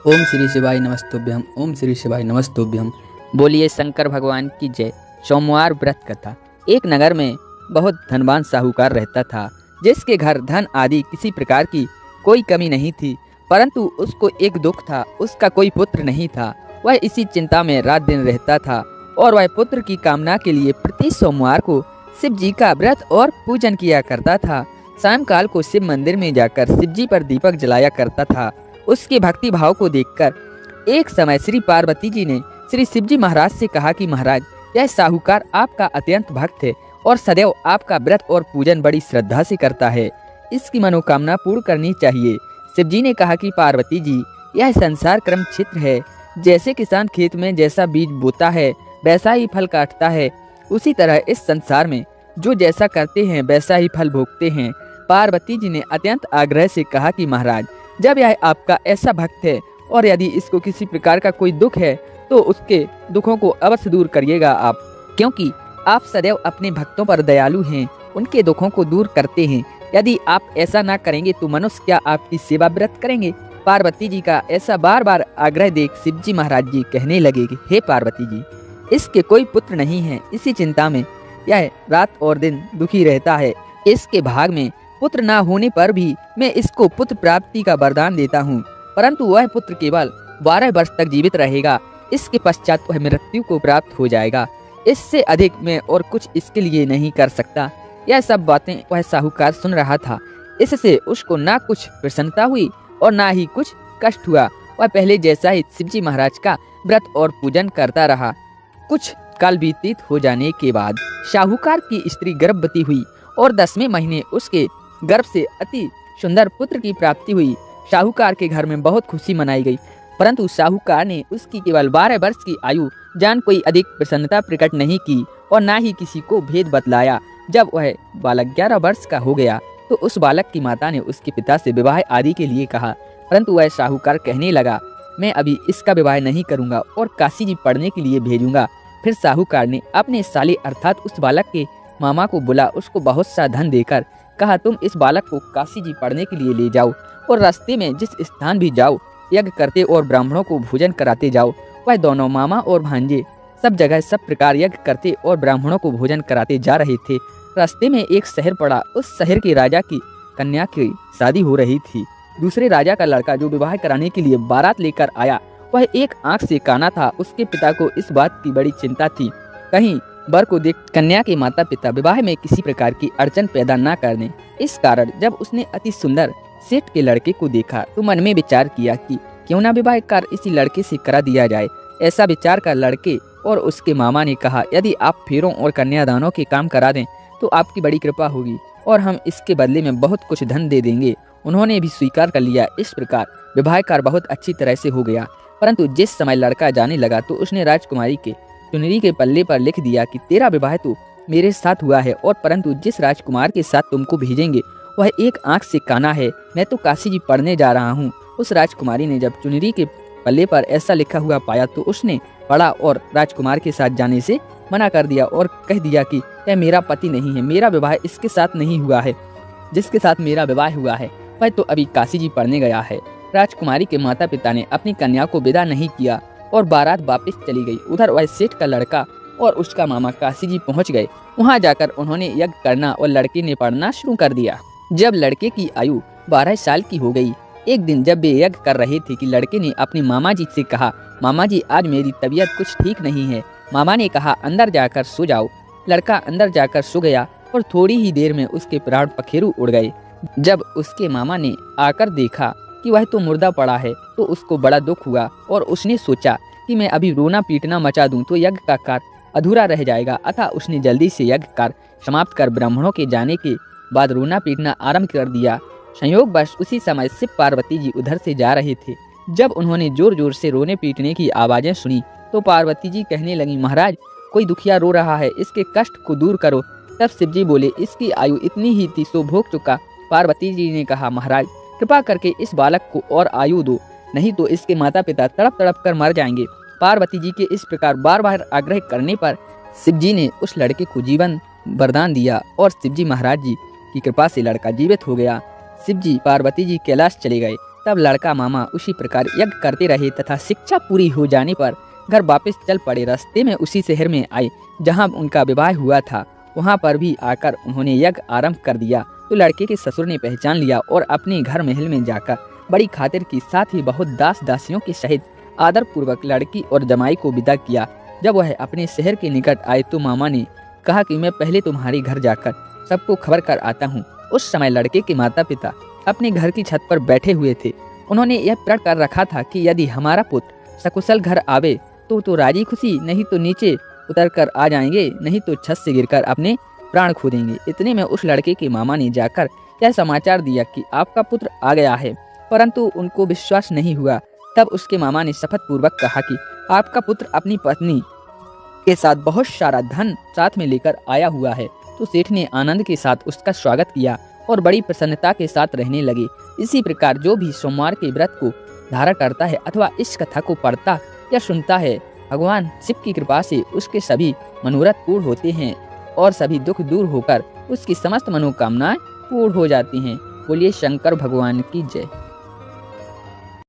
ओम श्री शिवाय नमस्तुभ्यम। ओम श्री शिवाय नमस्तुभ्यम। बोलिए शंकर भगवान की जय। सोमवार व्रत कथा। एक नगर में बहुत धनवान साहूकार रहता था, जिसके घर धन आदि किसी प्रकार की कोई कमी नहीं थी। परंतु उसको एक दुख था, उसका कोई पुत्र नहीं था। वह इसी चिंता में रात दिन रहता था और वह पुत्र की कामना के लिए प्रति सोमवार को शिव जी का व्रत और पूजन किया करता था। सायंकाल को शिव मंदिर में जाकर शिव जी पर दीपक जलाया करता था। उसके भक्ति भाव को देखकर एक समय श्री पार्वती जी ने श्री शिवजी महाराज से कहा कि महाराज, यह साहूकार आपका अत्यंत भक्त है और सदैव आपका व्रत और पूजन बड़ी श्रद्धा से करता है। इसकी मनोकामना पूर्ण करनी चाहिए। शिवजी ने कहा कि पार्वती जी, यह संसार क्रम क्षेत्र है। जैसे किसान खेत में जैसा बीज बोता है वैसा ही फल काटता है, उसी तरह इस संसार में जो जैसा करते हैं वैसा ही फल भोगते हैं। पार्वती जी ने अत्यंत आग्रह से कहा कि महाराज, जब यह आपका ऐसा भक्त है और यदि इसको किसी प्रकार का कोई दुख है तो उसके दुखों को अवश्य दूर करिएगा आप, क्योंकि आप सदैव अपने भक्तों पर दयालु हैं, उनके दुखों को दूर करते हैं। यदि आप ऐसा ना करेंगे तो मनुष्य क्या आपकी सेवा व्रत करेंगे। पार्वती जी का ऐसा बार बार आग्रह देख शिवजी महाराज जी कहने लगे कि हे पार्वती जी, इसके कोई पुत्र नहीं है। इसी चिंता में यह रात और दिन दुखी रहता है। इसके भाग में पुत्र ना होने पर भी मैं इसको पुत्र प्राप्ति का वरदान देता हूँ, परंतु वह पुत्र केवल 12 वर्ष तक जीवित रहेगा। इसके पश्चात वह मृत्यु को प्राप्त हो जाएगा। इससे अधिक मैं और कुछ इसके लिए नहीं कर सकता। यह सब बातें वह साहूकार सुन रहा था। इससे उसको ना कुछ प्रसन्नता हुई और ना ही कुछ कष्ट हुआ। वह पहले जैसा ही शिवजी महाराज का व्रत और पूजन करता रहा। कुछ काल व्यतीत हो जाने के बाद साहूकार की स्त्री गर्भवती हुई और 10वें महीने उसके गर्भ से अति सुंदर पुत्र की प्राप्ति हुई। साहूकार के घर में बहुत खुशी मनाई गई, परंतु साहूकार ने उसकी केवल 12 वर्ष की आयु जान कोई अधिक प्रसन्नता प्रकट नहीं की और ना ही किसी को भेद बतलाया। जब वह बालक 11 वर्ष का हो गया तो उस बालक की माता ने उसके पिता से विवाह आदि के लिए कहा, परंतु वह साहूकार कहने लगा, मैं अभी इसका विवाह नहीं करूंगा और काशी जी पढ़ने के लिए भेजूंगा। फिर साहूकार ने अपने साले अर्थात उस बालक के मामा को बुला उसको बहुत सा धन देकर कहा, तुम इस बालक को काशी जी पढ़ने के लिए ले जाओ और रास्ते में जिस स्थान भी जाओ यज्ञ करते और ब्राह्मणों को भोजन कराते जाओ। वह दोनों मामा और भांजे सब जगह सब प्रकार यज्ञ करते और ब्राह्मणों को भोजन कराते जा रहे थे। रास्ते में एक शहर पड़ा। उस शहर के राजा की कन्या की शादी हो रही थी। दूसरे राजा का लड़का जो विवाह कराने के लिए बारात लेकर आया, वह एक आंख से काना था। उसके पिता को इस बात की बड़ी चिंता थी, कहीं वर को देख कन्या के माता पिता विवाह में किसी प्रकार की अड़चन पैदा न कर दें। इस कारण जब उसने अति सुंदर सेठ के लड़के को देखा तो मन में विचार किया कि क्यों ना विवाह कर इसी लड़के से करा दिया जाए। ऐसा विचार कर लड़के और उसके मामा ने कहा, यदि आप फेरों और कन्यादानों के काम करा दें तो आपकी बड़ी कृपा होगी और हम इसके बदले में बहुत कुछ धन दे देंगे। उन्होंने भी स्वीकार कर लिया। इस प्रकार विवाह कार्य बहुत अच्छी तरह से हो गया। परंतु जिस समय लड़का जाने लगा तो उसने राजकुमारी के चुनरी के पल्ले पर लिख दिया कि तेरा विवाह तो मेरे साथ हुआ है, और परंतु जिस राजकुमार के साथ तुमको भेजेंगे वह एक आंख से काना है। मैं तो काशी जी पढ़ने जा रहा हूँ। उस राजकुमारी ने जब चुनरी के पल्ले पर ऐसा लिखा हुआ पाया तो उसने पढ़ा और राजकुमार के साथ जाने से मना कर दिया और कह दिया कि यह मेरा पति नहीं है, मेरा विवाह इसके साथ नहीं हुआ है। जिसके साथ मेरा विवाह हुआ है वह तो अभी काशी जी पढ़ने गया है। राजकुमारी के माता पिता ने अपनी कन्या को विदा नहीं किया और बारात वापस चली गई। उधर वह सेठ का लड़का और उसका मामा काशी जी पहुंच गए। वहां जाकर उन्होंने यज्ञ करना और लड़के ने पढ़ना शुरू कर दिया। जब लड़के की आयु 12 साल की हो गई, एक दिन जब वे यज्ञ कर रहे थे कि लड़के ने अपने मामा जी से कहा, मामा जी आज मेरी तबीयत कुछ ठीक नहीं है। मामा ने कहा, अंदर जाकर सो जाओ। लड़का अंदर जाकर सो गया और थोड़ी ही देर में उसके प्राण पखेरु उड़ गए। जब उसके मामा ने आकर देखा कि वह तो मुर्दा पड़ा है तो उसको बड़ा दुख हुआ और उसने सोचा कि मैं अभी रोना पीटना मचा दूं तो यज्ञ का कार्य अधूरा रह जाएगा। अतः उसने जल्दी से यज्ञ कार्य समाप्त कर ब्राह्मणों के जाने के बाद रोना पीटना आरंभ कर दिया। संयोगवश उसी समय शिव पार्वती जी उधर से जा रहे थे। जब उन्होंने जोर जोर से रोने पीटने की आवाजें सुनी तो पार्वती जी कहने लगी, महाराज कोई दुखिया रो रहा है, इसके कष्ट को दूर करो। तब शिव जी बोले, इसकी आयु इतनी ही थी सो भोग चुका। पार्वती जी ने कहा, महाराज कृपा करके इस बालक को और आयु दो, नहीं तो इसके माता पिता तड़प तड़प कर मर जाएंगे। पार्वती जी के इस प्रकार बार बार आग्रह करने पर शिव जी ने उस लड़के को जीवन वरदान दिया और शिव जी महाराज जी की कृपा से लड़का जीवित हो गया। शिव जी पार्वती जी कैलाश चले गए। तब लड़का मामा उसी प्रकार यज्ञ करते रहे तथा शिक्षा पूरी हो जाने पर घर वापस चल पड़े। रास्ते में उसी शहर में आए जहाँ उनका विवाह हुआ था। वहाँ पर भी आकर उन्होंने यज्ञ आरंभ कर दिया तो लड़के के ससुर ने पहचान लिया और अपने घर महल में जाकर बड़ी खातिर की साथ ही बहुत दास दासियों के सहित आदर पूर्वक लड़की और जमाई को विदा किया। जब वह अपने शहर के निकट आए तो मामा ने कहा कि मैं पहले तुम्हारे घर जाकर सबको खबर कर आता हूँ। उस समय लड़के के माता पिता अपने घर की छत पर बैठे हुए थे। उन्होंने यह प्रण कर रखा था कि यदि हमारा पुत्र सकुशल घर आवे तो राजी खुशी, नहीं तो नीचे उतर कर आ जाएंगे, नहीं तो छत से गिरकर अपने प्राण खो देंगे। इतने में उस लड़के के मामा ने जाकर यह समाचार दिया कि आपका पुत्र आ गया है, परंतु उनको विश्वास नहीं हुआ। तब उसके मामा ने शपथ पूर्वक कहा कि आपका पुत्र अपनी पत्नी के साथ बहुत सारा धन साथ में लेकर आया हुआ है। तो सेठ ने आनंद के साथ उसका स्वागत किया और बड़ी प्रसन्नता के साथ रहने लगे। इसी प्रकार जो भी सोमवार के व्रत को धारण करता है अथवा इस कथा को पढ़ता या सुनता है, भगवान शिव की कृपा से उसके सभी मनोरथ पूर्ण होते हैं और सभी दुख दूर होकर उसकी समस्त मनोकामनाएं पूर्ण हो जाती हैं। बोलिए शंकर भगवान की जय।